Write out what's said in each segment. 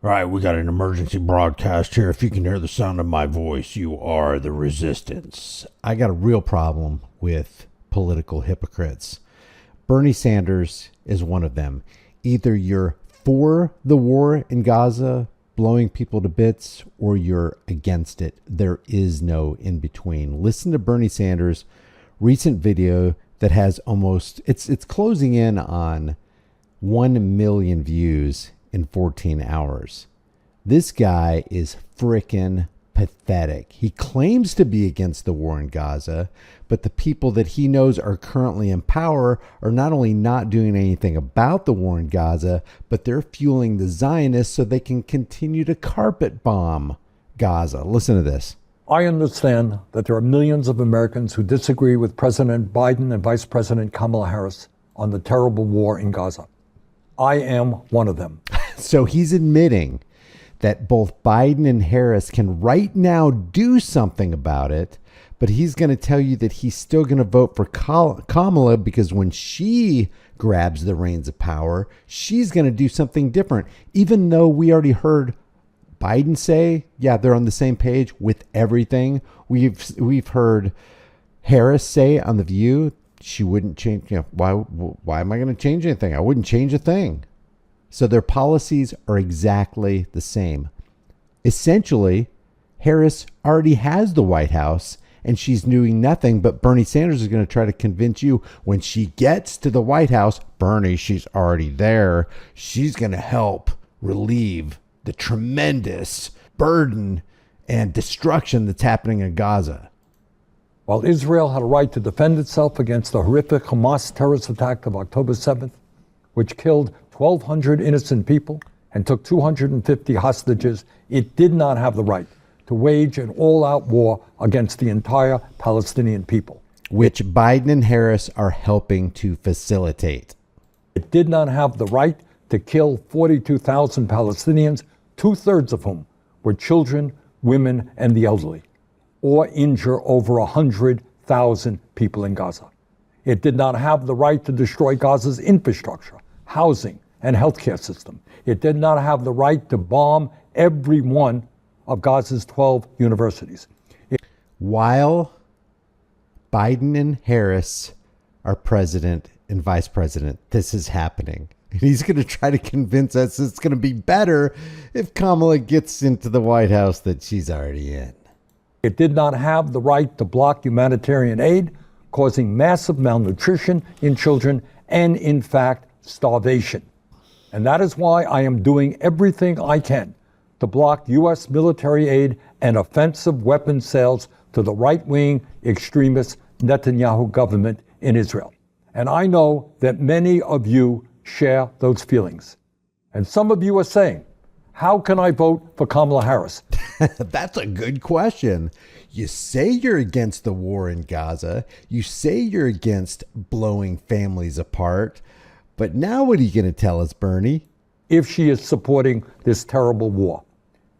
All right, we got an emergency broadcast here. If you can hear the sound of my voice, you are the resistance. I got a real problem with political hypocrites. Bernie Sanders is one of them. Either you're for the war in Gaza, blowing people to bits, or you're against it. There is no in between. Listen to Bernie Sanders' recent video that has almost, it's closing in on 1 million views in 14 hours. This guy is frickin' pathetic. He claims to be against the war in Gaza, but the people that he knows are currently in power are not only not doing anything about the war in Gaza, but they're fueling the Zionists so they can continue to carpet bomb Gaza. Listen to this. I understand that there are millions of Americans who disagree with President Biden and Vice President Kamala Harris on the terrible war in Gaza. I am one of them. So he's admitting that both Biden and Harris can right now do something about it, but he's going to tell you that he's still going to vote for Kamala because when she grabs the reins of power, she's going to do something different. Even though we already heard Biden say, yeah, they're on the same page with everything. We've heard Harris say on The View, she wouldn't change. You know, why am I going to change anything? I wouldn't change a thing. So their policies are exactly the same. Essentially, Harris already has the White House and she's doing nothing, but Bernie Sanders is going to try to convince you when she gets to the White House, Bernie, she's already there. She's going to help relieve the tremendous burden and destruction that's happening in Gaza. While Israel had a right to defend itself against the horrific Hamas terrorist attack of October 7th, which killed 1,200 innocent people and took 250 hostages, it did not have the right to wage an all-out war against the entire Palestinian people. Which Biden and Harris are helping to facilitate. It did not have the right to kill 42,000 Palestinians, 2/3 of whom were children, women, and the elderly, or injure over 100,000 people in Gaza. It did not have the right to destroy Gaza's infrastructure, housing, and healthcare system. It did not have the right to bomb every one of Gaza's 12 universities. While Biden and Harris are president and vice president, this is happening. And he's going to try to convince us it's going to be better if Kamala gets into the White House that she's already in. It did not have the right to block humanitarian aid, causing massive malnutrition in children and, in fact, starvation. And that is why I am doing everything I can to block U.S. military aid and offensive weapon sales to the right-wing extremist Netanyahu government in Israel. And I know that many of you share those feelings. And some of you are saying, how can I vote for Kamala Harris? That's a good question. You say you're against the war in Gaza. You say you're against blowing families apart. But now what are you going to tell us, Bernie? If she is supporting this terrible war.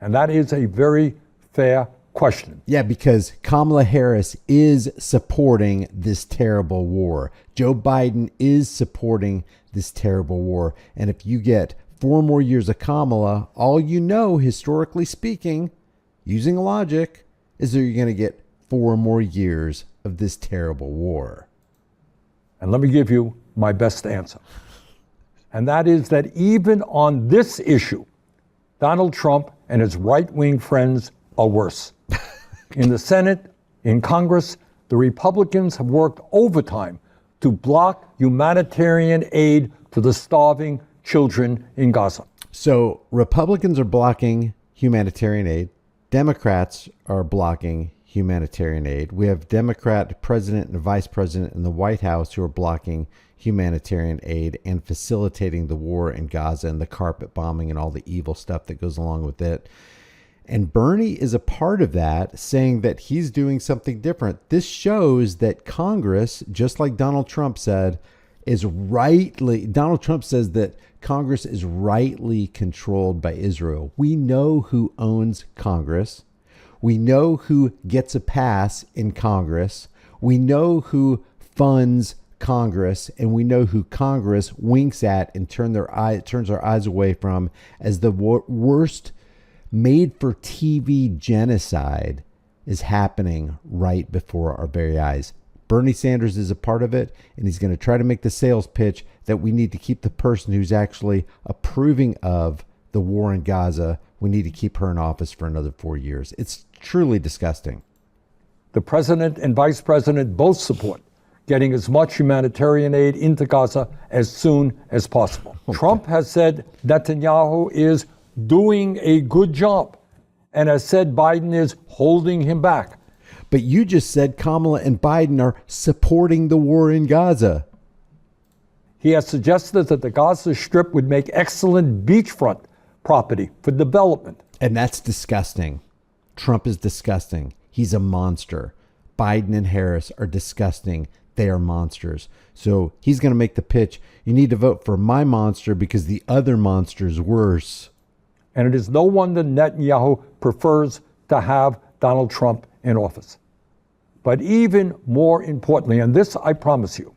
And that is a very fair question. Yeah, because Kamala Harris is supporting this terrible war. Joe Biden is supporting this terrible war. And if you get 4 more years of Kamala, all you know, historically speaking, using logic, is that you're going to get 4 more years of this terrible war. And let me give you my best answer. And that is that even on this issue, Donald Trump and his right-wing friends are worse. In the Senate, in Congress, the Republicans have worked overtime to block humanitarian aid to the starving children in Gaza. So Republicans are blocking humanitarian aid. Democrats are blocking humanitarian aid. We have Democrat president and vice president in the White House who are blocking humanitarian aid and facilitating the war in Gaza and the carpet bombing and all the evil stuff that goes along with it. And Bernie is a part of that, saying that he's doing something different. This shows that Congress, just like Donald Trump said, Donald Trump says that Congress is rightly controlled by Israel. We know who owns Congress. We know who gets a pass in Congress. We know who funds Congress, and we know who Congress winks at and turns their eyes away from as the worst made-for-TV genocide is happening right before our very eyes. Bernie Sanders is a part of it, and he's going to try to make the sales pitch that we need to keep the person who's actually approving of the war in Gaza, we need to keep her in office for another 4 years. It's truly disgusting. The president and vice president both support getting as much humanitarian aid into Gaza as soon as possible. Okay. Trump has said Netanyahu is doing a good job and has said Biden is holding him back. But you just said Kamala and Biden are supporting the war in Gaza. He has suggested that the Gaza Strip would make excellent beachfront property for development. And that's disgusting. Trump is disgusting. He's a monster. Biden and Harris are disgusting. They are monsters. So he's going to make the pitch. You need to vote for my monster because the other monster's worse. And it is no wonder Netanyahu prefers to have Donald Trump in office. But even more importantly, and this I promise you,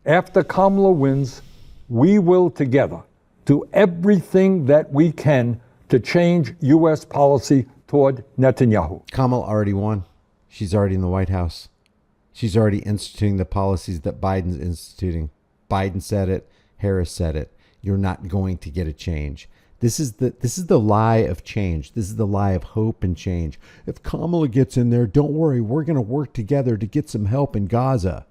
after Kamala wins, we will together do everything that we can to change U.S. policy toward Netanyahu. Kamala already won. She's already in the White House. She's already instituting the policies that Biden's instituting. Biden said it. Harris said it. You're not going to get a change. This is the lie of change. This is the lie of hope and change. If Kamala gets in there, don't worry. We're going to work together to get some help in Gaza.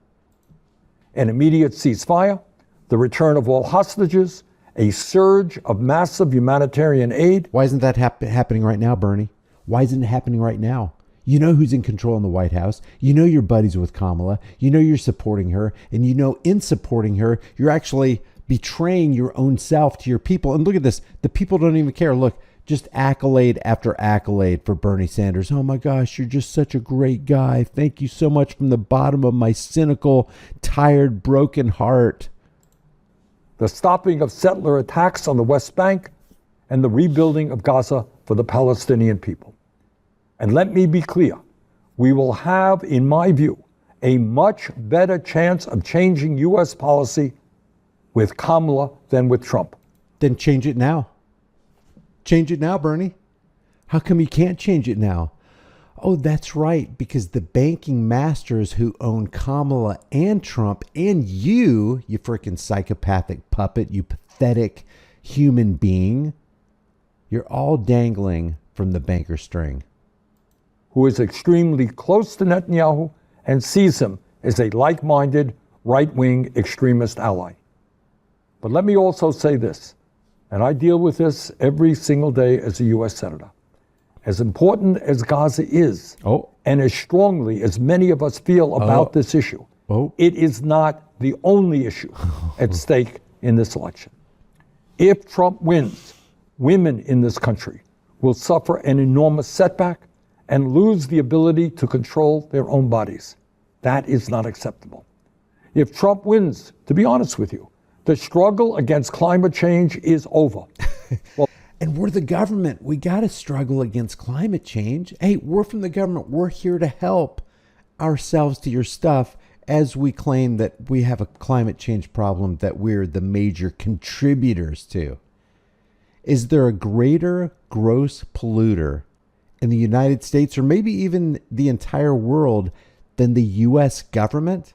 An immediate ceasefire, the return of all hostages, a surge of massive humanitarian aid. Why isn't that happening right now, Bernie? Why isn't it happening right now? You know who's in control in the White House. You know you're buddies with Kamala. You know you're supporting her. And you know in supporting her, you're actually betraying your own self to your people. And look at this. The people don't even care. Look, just accolade after accolade for Bernie Sanders. Oh my gosh, you're just such a great guy. Thank you so much from the bottom of my cynical, tired, broken heart. The stopping of settler attacks on the West Bank and the rebuilding of Gaza for the Palestinian people. And let me be clear, we will have, in my view, a much better chance of changing U.S. policy with Kamala than with Trump. Then change it now. Change it now, Bernie. How come you can't change it now? Oh, that's right, because the banking masters who own Kamala and Trump and you freaking psychopathic puppet, you pathetic human being, you're all dangling from the banker string. Who is extremely close to Netanyahu and sees him as a like-minded, right-wing extremist ally. But let me also say this, and I deal with this every single day as a U.S. Senator. As important as Gaza is, and as strongly as many of us feel about this issue, it is not the only issue at stake in this election. If Trump wins, women in this country will suffer an enormous setback and lose the ability to control their own bodies. That is not acceptable. If Trump wins, to be honest with you, the struggle against climate change is over. Well, and we're the government. We got to struggle against climate change. Hey, we're from the government. We're here to help ourselves to your stuff as we claim that we have a climate change problem that we're the major contributors to. Is there a greater gross polluter in the United States or maybe even the entire world than the U.S. government?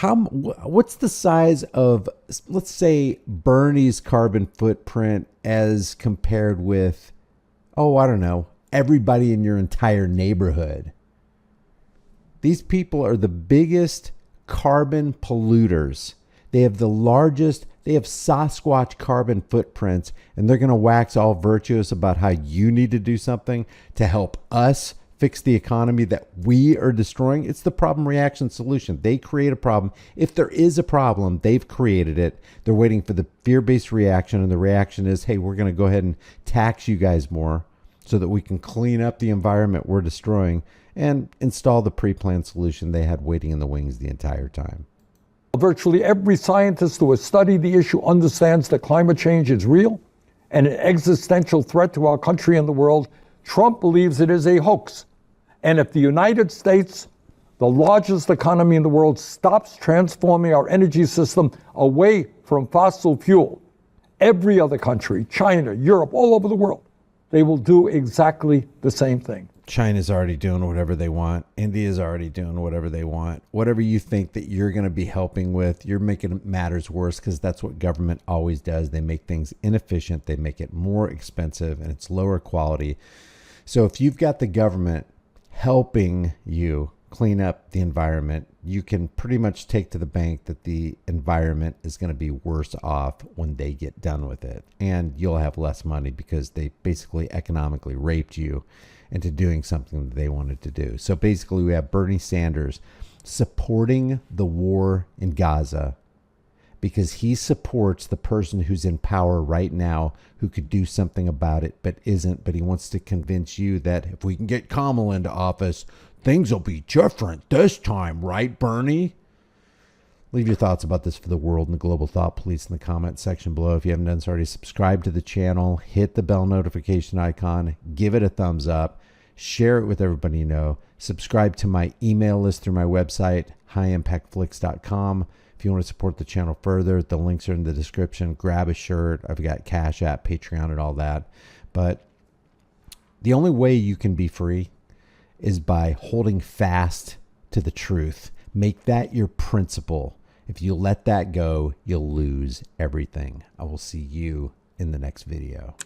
What's the size of, let's say, Bernie's carbon footprint as compared with, I don't know, everybody in your entire neighborhood? These people are the biggest carbon polluters. They have the largest, they have Sasquatch carbon footprints, and they're going to wax all virtuous about how you need to do something to help us fix the economy that we are destroying. It's the problem, reaction, solution. They create a problem. If there is a problem, they've created it. They're waiting for the fear-based reaction, and the reaction is, hey, we're going to go ahead and tax you guys more so that we can clean up the environment we're destroying and install the pre-planned solution they had waiting in the wings the entire time. Virtually every scientist who has studied the issue understands that climate change is real and an existential threat to our country and the world. Trump believes it is a hoax. And if the United States, the largest economy in the world, stops transforming our energy system away from fossil fuel, every other country, China, Europe, all over the world, they will do exactly the same thing. China's already doing whatever they want. India's already doing whatever they want. Whatever you think that you're going to be helping with, you're making matters worse, because that's what government always does. They make things inefficient. They make it more expensive, and it's lower quality. So if you've got the government helping you clean up the environment, you can pretty much take to the bank that the environment is going to be worse off when they get done with it. And you'll have less money because they basically economically raped you into doing something that they wanted to do. So basically we have Bernie Sanders supporting the war in Gaza because he supports the person who's in power right now who could do something about it but isn't. But he wants to convince you that if we can get Kamala into office, things will be different this time, right, Bernie? Leave your thoughts about this for the world and the global thought police in the comment section below. If you haven't done so already, subscribe to the channel, hit the bell notification icon, give it a thumbs up, share it with everybody you know. Subscribe to my email list through my website, highimpactflix.com. If you want to support the channel further, the links are in the description. Grab a shirt. I've got Cash App, Patreon, and all that. But the only way you can be free is by holding fast to the truth. Make that your principle. If you let that go, you'll lose everything. I will see you in the next video.